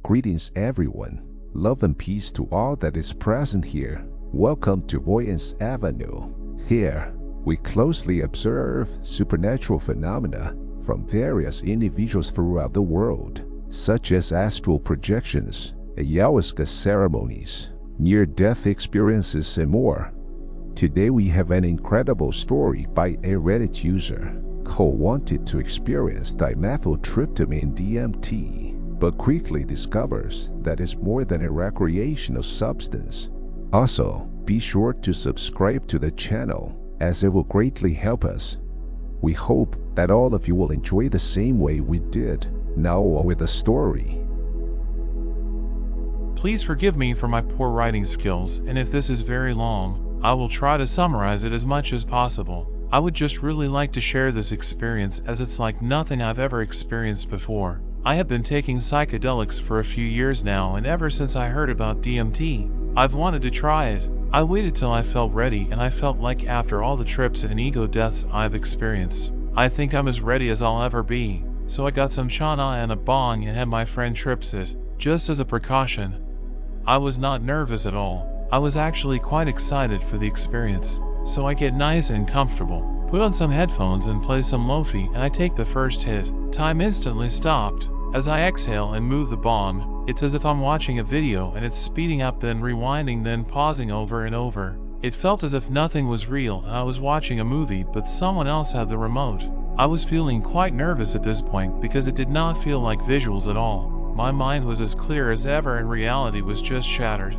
Greetings everyone. Love and peace to all that is present here. Welcome to Voyance Avenue. Here, we closely observe supernatural phenomena from various individuals throughout the world, such as astral projections, Ayahuasca ceremonies, near-death experiences, and more. Today we have an incredible story by a Reddit user who wanted to experience dimethyltryptamine DMT, but quickly discovers that it's more than a recreational substance. Also, be sure to subscribe to the channel, as it will greatly help us. We hope that all of you will enjoy the same way we did. Now with the story. Please forgive me for my poor writing skills, and if this is very long, I will try to summarize it as much as possible. I would just really like to share this experience, as it's like nothing I've ever experienced before. I have been taking psychedelics for a few years now, and ever since I heard about DMT, I've wanted to try it. I waited till I felt ready, and I felt like after all the trips and ego deaths I've experienced, I think I'm as ready as I'll ever be. So I got some chana and a bong and had my friend trips it, just as a precaution. I was not nervous at all. I was actually quite excited for the experience. So I get nice and comfortable, put on some headphones and play some lofi, and I take the first hit. Time instantly stopped. As I exhale and move the bong, it's as if I'm watching a video and it's speeding up, then rewinding, then pausing over and over. It felt as if nothing was real and I was watching a movie, but someone else had the remote. I was feeling quite nervous at this point because it did not feel like visuals at all. My mind was as clear as ever and reality was just shattered.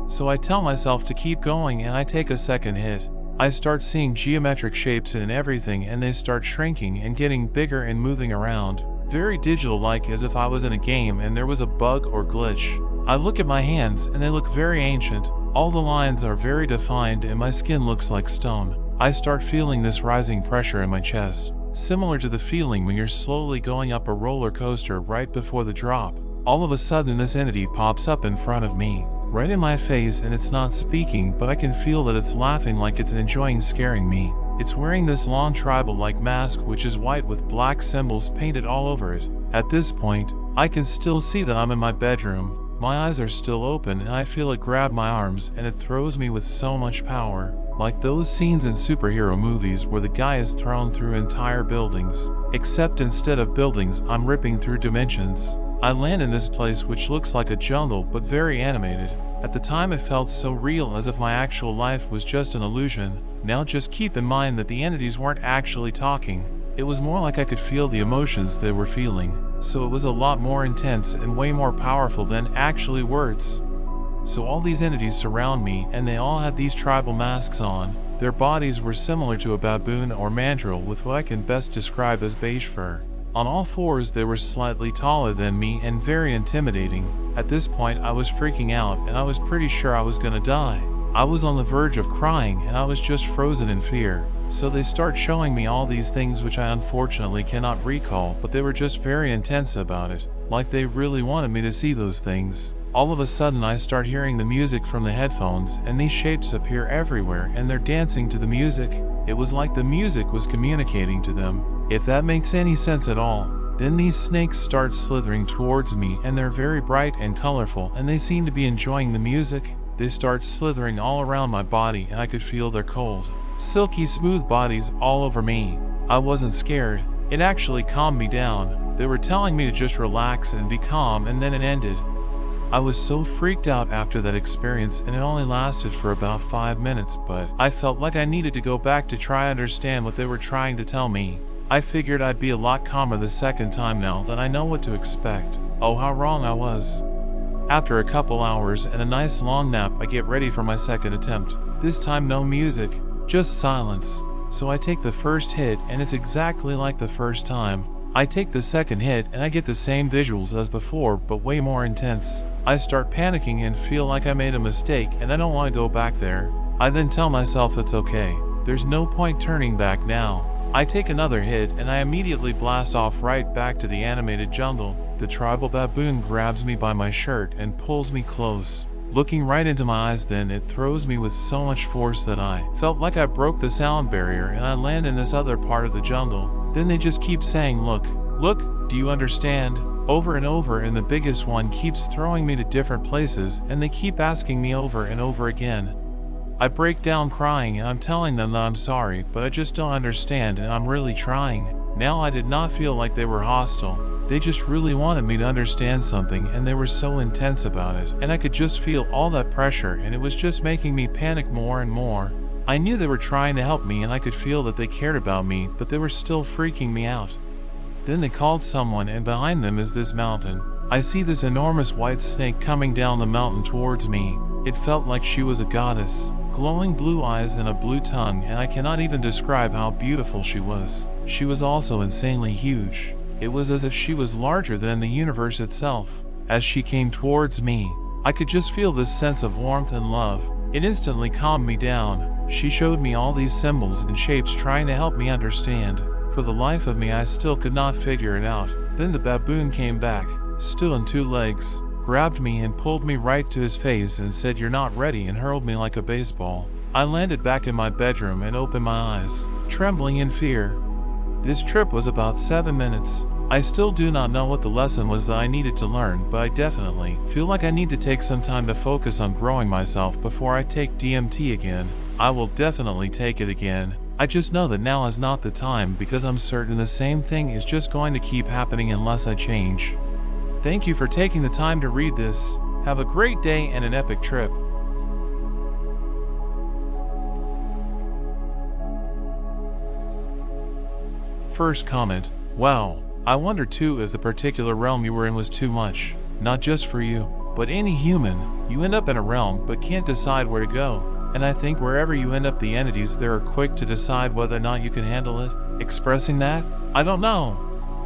So I tell myself to keep going, and I take a second hit. I start seeing geometric shapes in everything, and they start shrinking and getting bigger and moving around. Very digital-like, as if I was in a game and there was a bug or glitch. I look at my hands and they look very ancient. All the lines are very defined and my skin looks like stone. I start feeling this rising pressure in my chest, similar to the feeling when you're slowly going up a roller coaster right before the drop. All of a sudden this entity pops up in front of me, right in my face, and it's not speaking, but I can feel that it's laughing like it's enjoying scaring me. It's wearing this long tribal-like mask which is white with black symbols painted all over it. At this point, I can still see that I'm in my bedroom. My eyes are still open and I feel it grab my arms, and it throws me with so much power. Like those scenes in superhero movies where the guy is thrown through entire buildings. Except instead of buildings, I'm ripping through dimensions. I land in this place which looks like a jungle but very animated. At the time it felt so real, as if my actual life was just an illusion. Now just keep in mind that the entities weren't actually talking. It was more like I could feel the emotions they were feeling. So it was a lot more intense and way more powerful than actually words. So all these entities surround me, and they all had these tribal masks on. Their bodies were similar to a baboon or mandrill with what I can best describe as beige fur. On all fours they were slightly taller than me and very intimidating. At this point I was freaking out and I was pretty sure I was gonna die. I was on the verge of crying and I was just frozen in fear. So they start showing me all these things which I unfortunately cannot recall, but they were just very intense about it, like they really wanted me to see those things. All of a sudden I start hearing the music from the headphones, and these shapes appear everywhere and they're dancing to the music. It was like the music was communicating to them, if that makes any sense at all. Then these snakes start slithering towards me, and they're very bright and colorful, and they seem to be enjoying the music. They start slithering all around my body and I could feel their cold, silky smooth bodies all over me. I wasn't scared. It actually calmed me down. They were telling me to just relax and be calm, and then it ended. I was so freaked out after that experience, and it only lasted for about 5 minutes, but I felt like I needed to go back to try understand what they were trying to tell me. I figured I'd be a lot calmer the second time now that I know what to expect. Oh, how wrong I was. After a couple hours and a nice long nap, I get ready for my second attempt. This time no music, just silence. So I take the first hit and it's exactly like the first time. I take the second hit and I get the same visuals as before, but way more intense. I start panicking and feel like I made a mistake and I don't want to go back there. I then tell myself it's okay. There's no point turning back now. I take another hit and I immediately blast off right back to the animated jungle. The tribal baboon grabs me by my shirt and pulls me close. Looking right into my eyes, then it throws me with so much force that I felt like I broke the sound barrier and I land in this other part of the jungle. Then they just keep saying, look, do you understand? over and over, and the biggest one keeps throwing me to different places, and they keep asking me over and over again. I break down crying, and I'm telling them that I'm sorry, but I just don't understand, and I'm really trying. Now I did not feel like they were hostile. They just really wanted me to understand something, and they were so intense about it, and I could just feel all that pressure, and it was just making me panic more and more. I knew they were trying to help me, and I could feel that they cared about me, but they were still freaking me out. Then they called someone, and behind them is this mountain. I see this enormous white snake coming down the mountain towards me. It felt like she was a goddess, glowing blue eyes and a blue tongue, and I cannot even describe how beautiful she was. She was also insanely huge. It was as if she was larger than the universe itself. As she came towards me, I could just feel this sense of warmth and love. It instantly calmed me down. She showed me all these symbols and shapes, trying to help me understand. For the life of me, I still could not figure it out. Then the baboon came back, stood on 2 legs, grabbed me and pulled me right to his face and said, "You're not ready," and hurled me like a baseball. I landed back in my bedroom and opened my eyes, trembling in fear. This trip was about 7 minutes. I still do not know what the lesson was that I needed to learn, but I definitely feel like I need to take some time to focus on growing myself before I take DMT again. I will definitely take it again. I just know that now is not the time, because I'm certain the same thing is just going to keep happening unless I change. Thank you for taking the time to read this. Have a great day and an epic trip. First comment: wow, I wonder too if the particular realm you were in was too much. Not just for you, but any human. You end up in a realm but can't decide where to go. And I think wherever you end up, the entities there are quick to decide whether or not you can handle it. Expressing that? I don't know.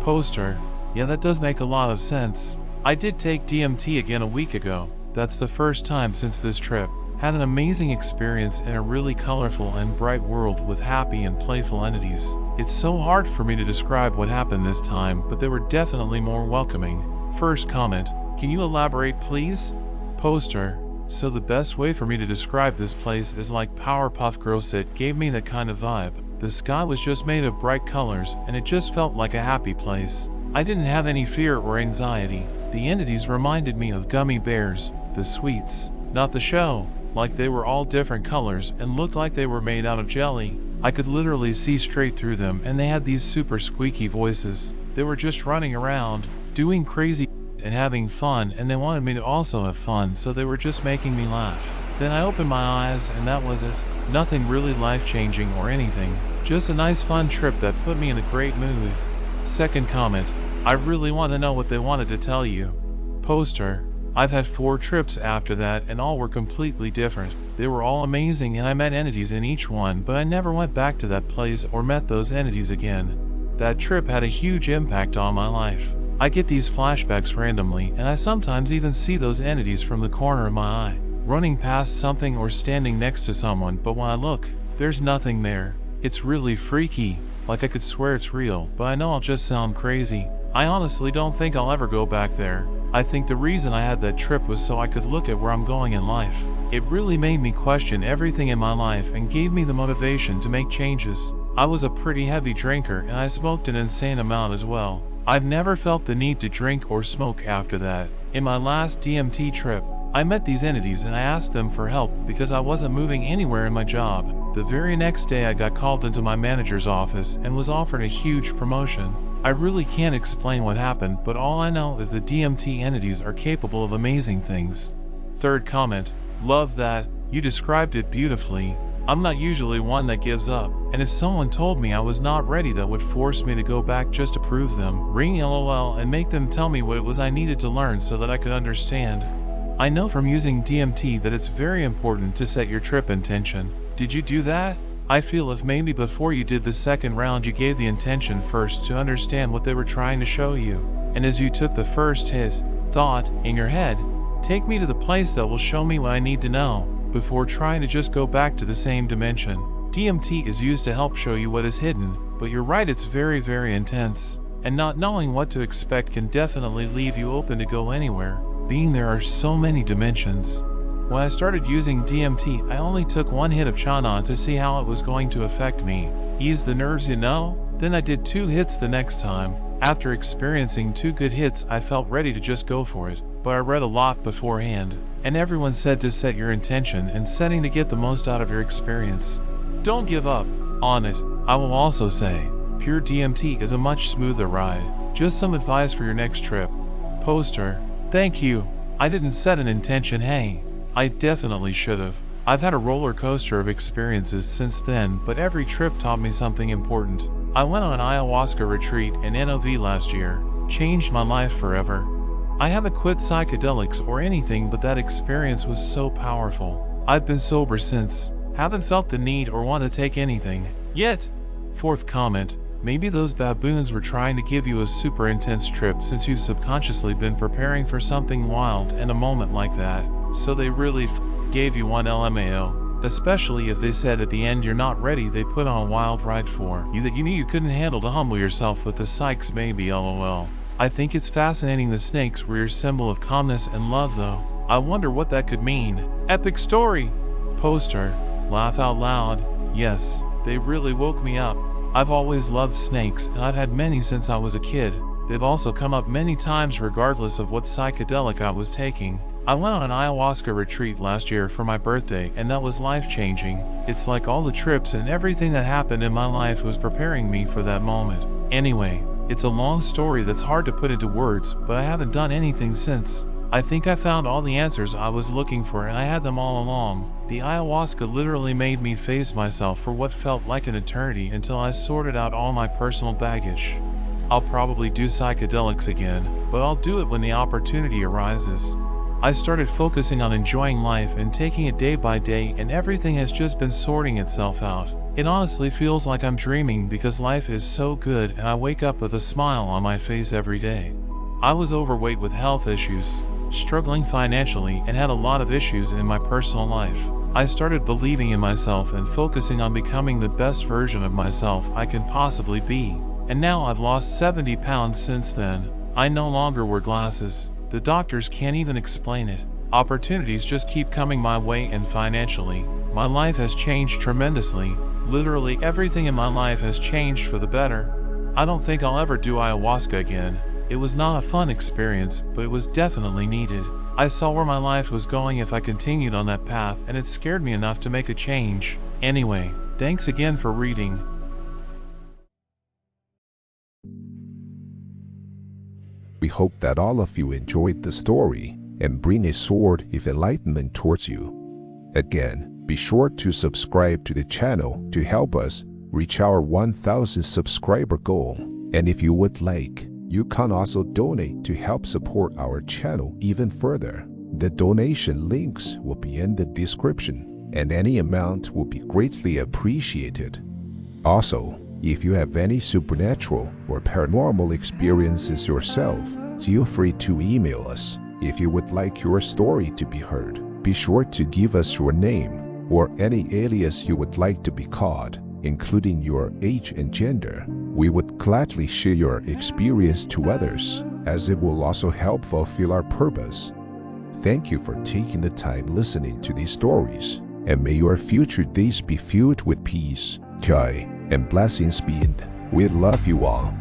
Poster: yeah, that does make a lot of sense. I did take DMT again a week ago. That's the first time since this trip. Had an amazing experience in a really colorful and bright world with happy and playful entities. It's so hard for me to describe what happened this time, but they were definitely more welcoming. First comment: can you elaborate please? Poster: so the best way for me to describe this place is like Powerpuff Girls. It gave me that kind of vibe. The sky was just made of bright colors, and it just felt like a happy place. I didn't have any fear or anxiety. The entities reminded me of gummy bears, the sweets, not the show. Like they were all different colors and looked like they were made out of jelly. I could literally see straight through them, and they had these super squeaky voices. They were just running around, doing crazy and having fun, and they wanted me to also have fun, so they were just making me laugh. Then I opened my eyes, and that was it. Nothing really life-changing or anything. Just a nice fun trip that put me in a great mood. Second comment: I really want to know what they wanted to tell you. Poster: I've had 4 trips after that, and all were completely different. They were all amazing, and I met entities in each one, but I never went back to that place or met those entities again. That trip had a huge impact on my life. I get these flashbacks randomly, and I sometimes even see those entities from the corner of my eye, running past something or standing next to someone, but when I look, there's nothing there. It's really freaky, like I could swear it's real, but I know I'll just sound crazy. I honestly don't think I'll ever go back there. I think the reason I had that trip was so I could look at where I'm going in life. It really made me question everything in my life and gave me the motivation to make changes. I was a pretty heavy drinker, and I smoked an insane amount as well. I've never felt the need to drink or smoke after that. In my last DMT trip, I met these entities and I asked them for help because I wasn't moving anywhere in my job. The very next day I got called into my manager's office and was offered a huge promotion. I really can't explain what happened, but all I know is the DMT entities are capable of amazing things. Third comment: love that. You described it beautifully. I'm not usually one that gives up, and if someone told me I was not ready, that would force me to go back just to prove them, ring LOL, and make them tell me what it was I needed to learn so that I could understand. I know from using DMT that it's very important to set your trip intention. Did you do that? I feel if maybe before you did the second round you gave the intention first to understand what they were trying to show you, and as you took the first hit, thought, in your head, take me to the place that will show me what I need to know, before trying to just go back to the same dimension. DMT is used to help show you what is hidden, but you're right, it's very, very intense, and not knowing what to expect can definitely leave you open to go anywhere, being there are so many dimensions. When I started using DMT, I only took 1 hit of Chana to see how it was going to affect me. Ease the nerves, you know? Then I did 2 hits the next time. After experiencing 2 good hits, I felt ready to just go for it, but I read a lot beforehand, and everyone said to set your intention and setting to get the most out of your experience. Don't give up on it. I will also say, pure DMT is a much smoother ride. Just some advice for your next trip. Poster. Thank you. I didn't set an intention, hey. I definitely should have. I've had a roller coaster of experiences since then, but every trip taught me something important. I went on an ayahuasca retreat in NOV last year. Changed my life forever. I haven't quit psychedelics or anything, but that experience was so powerful. I've been sober since. Haven't felt the need or want to take anything yet. 4th comment. Maybe those baboons were trying to give you a super intense trip since you've subconsciously been preparing for something wild and a moment like that. So they really gave you one LMAO. Especially if they said at the end you're not ready, they put on a wild ride for you that you knew you couldn't handle to humble yourself with the psychs maybe lol. I think it's fascinating the snakes were your symbol of calmness and love though. I wonder what that could mean. Epic story. Poster. Laugh out loud. Yes, they really woke me up. I've always loved snakes and I've had many since I was a kid. They've also come up many times regardless of what psychedelic I was taking. I went on an ayahuasca retreat last year for my birthday and that was life-changing. It's like all the trips and everything that happened in my life was preparing me for that moment. Anyway, it's a long story that's hard to put into words, but I haven't done anything since. I think I found all the answers I was looking for and I had them all along. The ayahuasca literally made me face myself for what felt like an eternity until I sorted out all my personal baggage. I'll probably do psychedelics again, but I'll do it when the opportunity arises. I started focusing on enjoying life and taking it day by day, and everything has just been sorting itself out. It honestly feels like I'm dreaming because life is so good and I wake up with a smile on my face every day. I was overweight with health issues, struggling financially, and had a lot of issues in my personal life. I started believing in myself and focusing on becoming the best version of myself I can possibly be. And now I've lost 70 pounds since then. I no longer wear glasses. The doctors can't even explain it. Opportunities just keep coming my way, and financially, my life has changed tremendously. Literally everything in my life has changed for the better. I don't think I'll ever do ayahuasca again. It was not a fun experience, but it was definitely needed. I saw where my life was going if I continued on that path, and it scared me enough to make a change. Anyway, thanks again for reading. We hope that all of you enjoyed the story and bring a sword of enlightenment towards you. Again, be sure to subscribe to the channel to help us reach our 1,000 subscriber goal. And if you would like, you can also donate to help support our channel even further. The donation links will be in the description, and any amount will be greatly appreciated. Also, if you have any supernatural or paranormal experiences yourself, feel free to email us. If you would like your story to be heard, be sure to give us your name or any alias you would like to be called, including your age and gender. We would gladly share your experience to others, as it will also help fulfill our purpose. Thank you for taking the time listening to these stories, and may your future days be filled with peace, joy, and blessings beyond. We love you all.